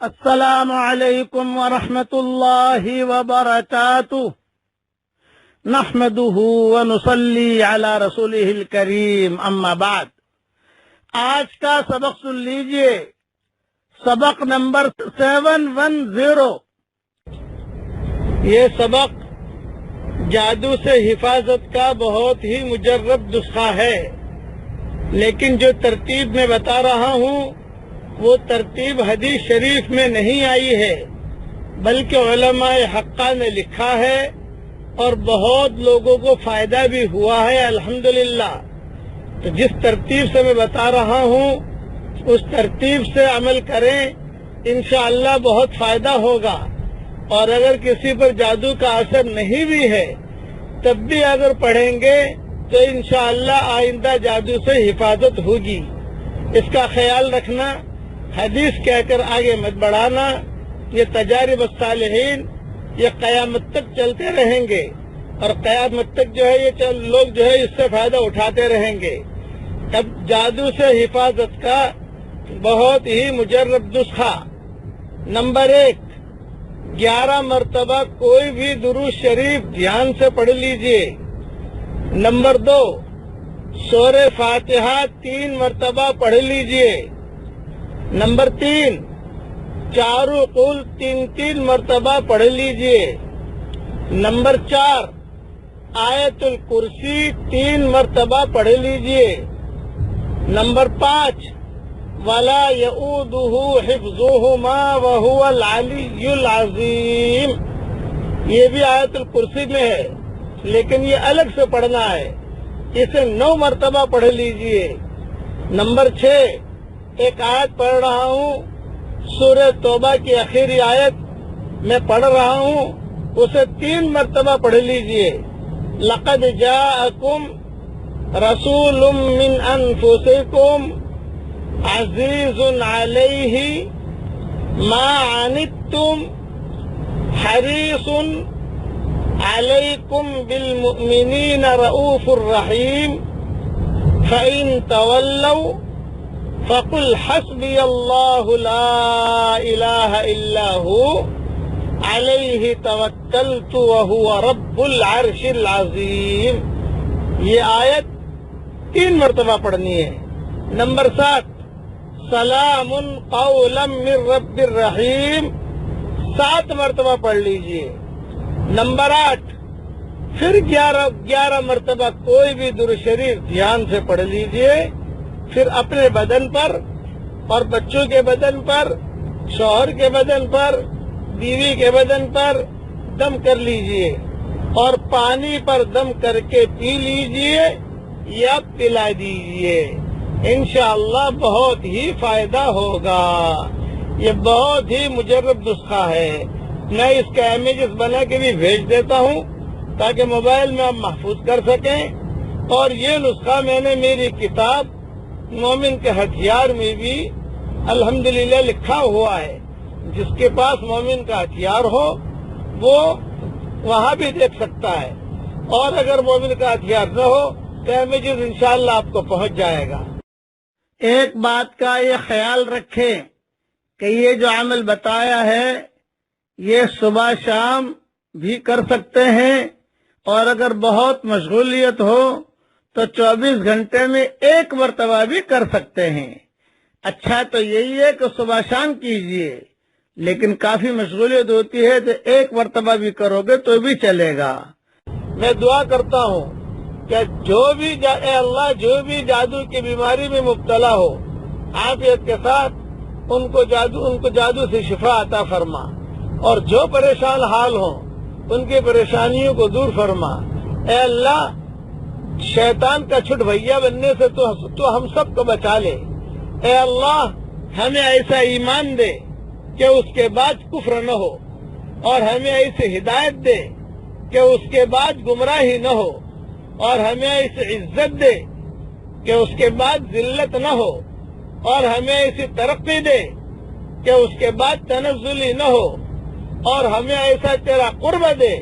السلام علیکم ورحمۃ اللہ وبرکاتہ نحمده ونصلی علی رسولہ الکریم اما بعد۔ آج کا سبق سن لیجئے، سبق نمبر 710۔ یہ سبق جادو سے حفاظت کا بہت ہی مجرب نسخہ ہے، لیکن جو ترتیب میں بتا رہا ہوں وہ ترتیب حدیث شریف میں نہیں آئی ہے، بلکہ علماء حقہ نے لکھا ہے اور بہت لوگوں کو فائدہ بھی ہوا ہے الحمدللہ۔ تو جس ترتیب سے میں بتا رہا ہوں اس ترتیب سے عمل کریں، انشاءاللہ بہت فائدہ ہوگا۔ اور اگر کسی پر جادو کا اثر نہیں بھی ہے تب بھی اگر پڑھیں گے تو انشاءاللہ آئندہ جادو سے حفاظت ہوگی۔ اس کا خیال رکھنا، حدیث کہہ کر آگے مت بڑھانا۔ یہ تجارب الصالحین یہ قیامت تک چلتے رہیں گے، اور قیامت تک جو ہے یہ لوگ جو ہے اس سے فائدہ اٹھاتے رہیں گے۔ اب جادو سے حفاظت کا بہت ہی مجرب نسخہ۔ نمبر 1، 11 مرتبہ کوئی بھی درود شریف دھیان سے پڑھ لیجئے۔ نمبر 2، سورہ فاتحہ 3 مرتبہ پڑھ لیجئے۔ نمبر 3، چاروں قل 3 مرتبہ پڑھ لیجئے۔ نمبر 4، آیت الکرسی 3 مرتبہ پڑھ لیجئے۔ نمبر 5، وَلَا يَؤُودُهُ حِفْظُهُمَا وَهُوَ الْعَلِيُّ الْعَظِيمُ۔ یہ بھی آیت الکرسی میں ہے لیکن یہ الگ سے پڑھنا ہے، اسے 9 مرتبہ پڑھ لیجئے۔ نمبر 6، ایک آیت پڑھ رہا ہوں، سورہ توبہ کی آخری آیت میں پڑھ رہا ہوں، اسے 3 مرتبہ پڑھ لیجئے۔ لَقَدْ جَاءَكُمْ رَسُولٌ مِّنْ أَنفُسِكُمْ عَزِيزٌ عَلَيْهِ مَا عَنِتُّمْ حَرِيصٌ عَلَيْكُمْ بِالْمُؤْمِنِينَ رَءُوفٌ رَحِيمٌ فَإِن تَوَلَّوْا فَقُلْ حَسْبِيَ اللَّهُ لَا إِلَٰهَ إِلَّا هُوَ عَلَيْهِ تَوَكَّلْتُ وَهُوَ رَبُّ الْعَرْشِ الْعَظِيمِ۔ یہ آیت 3 مرتبہ پڑھنی ہے۔ نمبر 7، سلام قولا من رب الرحیم 7 مرتبہ پڑھ لیجئے۔ نمبر 8، پھر 11 مرتبہ کوئی بھی درود شریف دھیان سے پڑھ لیجئے، پھر اپنے بدن پر اور بچوں کے بدن پر، شوہر کے بدن پر، بیوی کے بدن پر دم کر لیجئے، اور پانی پر دم کر کے پی لیجئے یا پلا دیجئے، انشاءاللہ بہت ہی فائدہ ہوگا۔ یہ بہت ہی مجرب نسخہ ہے۔ میں اس کا امیجز بنا کے بھی بھیج دیتا ہوں تاکہ موبائل میں آپ محفوظ کر سکیں۔ اور یہ نسخہ میں نے میری کتاب مومن کے ہتھیار میں بھی الحمدللہ لکھا ہوا ہے۔ جس کے پاس مومن کا ہتھیار ہو وہ وہاں بھی دیکھ سکتا ہے، اور اگر مومن کا ہتھیار نہ ہو تو امیجز انشاءاللہ آپ کو پہنچ جائے گا۔ ایک بات کا یہ خیال رکھیں کہ یہ جو عمل بتایا ہے یہ صبح شام بھی کر سکتے ہیں، اور اگر بہت مشغولیت ہو تو 24 گھنٹے میں 1 مرتبہ بھی کر سکتے ہیں۔ اچھا تو یہی ہے کہ صبح شام کیجئے، لیکن کافی مشغولیت ہوتی ہے تو 1 مرتبہ بھی کرو گے تو بھی چلے گا۔ میں دعا کرتا ہوں کہ اے اللہ جو بھی جادو کی بیماری میں مبتلا ہو، عافیت کے ساتھ ان کو جادو سے شفا عطا فرما، اور جو پریشان حال ہوں ان کی پریشانیوں کو دور فرما۔ اے اللہ شیطان کا چھٹ بھیا بننے سے تو ہم سب کو بچا لے۔ اے اللہ ہمیں ایسا ایمان دے کہ اس کے بعد کفر نہ ہو، اور ہمیں ایسی ہدایت دے کہ اس کے بعد گمراہی نہ ہو، اور ہمیں ایسی عزت دے کہ اس کے بعد ذلت نہ ہو، اور ہمیں ایسی ترقی دے کہ اس کے بعد تنزلی نہ ہو، اور ہمیں ایسا تیرا قرب دے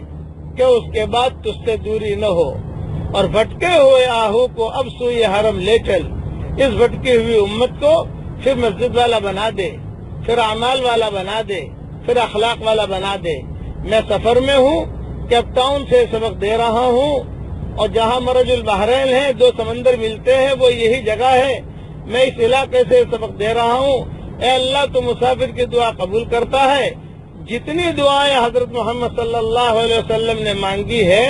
کہ اس کے بعد تجھ سے دوری نہ ہو، اور بھٹکے ہوئے آہو کو اب سوئے حرم لے چل، اس بھٹکی ہوئی امت کو پھر مسجد والا بنا دے۔ پھر اعمال والا بنا دے، پھر اخلاق والا بنا دے۔ میں سفر میں ہوں، کیپ ٹاؤن سے سبق دے رہا ہوں، اور جہاں مرج البحرین ہے، دو سمندر ملتے ہیں، وہ یہی جگہ ہے، میں اس علاقے سے سبق دے رہا ہوں۔ اے اللہ تو مسافر کی دعا قبول کرتا ہے۔ جتنی دعائیں حضرت محمد صلی اللہ علیہ وسلم نے مانگی ہے،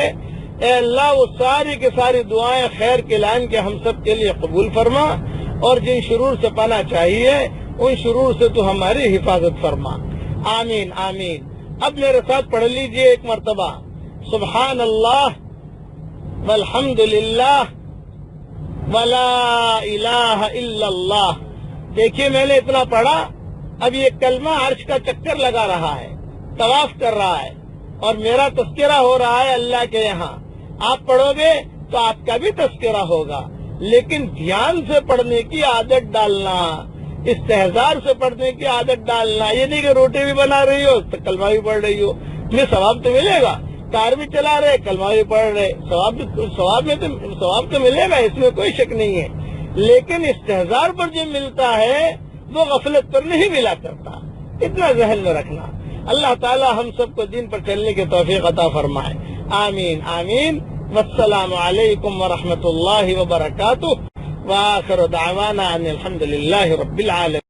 اے اللہ وہ ساری کی ساری دعائیں خیر کے لائن کے ہم سب کے لیے قبول فرما، اور جن شرور سے پناہ چاہیے ان شرور سے تو ہماری حفاظت فرما۔ آمین آمین۔ اب میرے ساتھ پڑھ لیجئے ایک مرتبہ، سبحان اللہ والحمد للہ ولا الہ الا اللہ۔ دیکھیے میں نے اتنا پڑھا، اب یہ کلمہ عرش کا چکر لگا رہا ہے، طواف کر رہا ہے، اور میرا تذکرہ ہو رہا ہے اللہ کے یہاں۔ آپ پڑھو گے تو آپ کا بھی تذکرہ ہوگا، لیکن دھیان سے پڑھنے کی عادت ڈالنا، استحضار سے پڑھنے کی عادت ڈالنا۔ یہ نہیں کہ روٹی بھی بنا رہی ہو تو کلمہ بھی پڑھ رہی ہو، میں ثواب تو ملے گا، کار بھی چلا رہے کلمہ بھی پڑھ رہے، ثواب تو ملے گا، اس میں کوئی شک نہیں ہے، لیکن استحضار پر جو ملتا ہے وہ غفلت پر نہیں ملا کرتا، اتنا ذہن میں رکھنا۔ اللہ تعالی ہم سب کو دین پر چلنے کی توفیق عطا فرمائے، آمین آمین۔ والسلام علیکم ورحمۃ اللہ وبرکاتہ، وآخر دعوانا ان الحمد للہ رب العالمین۔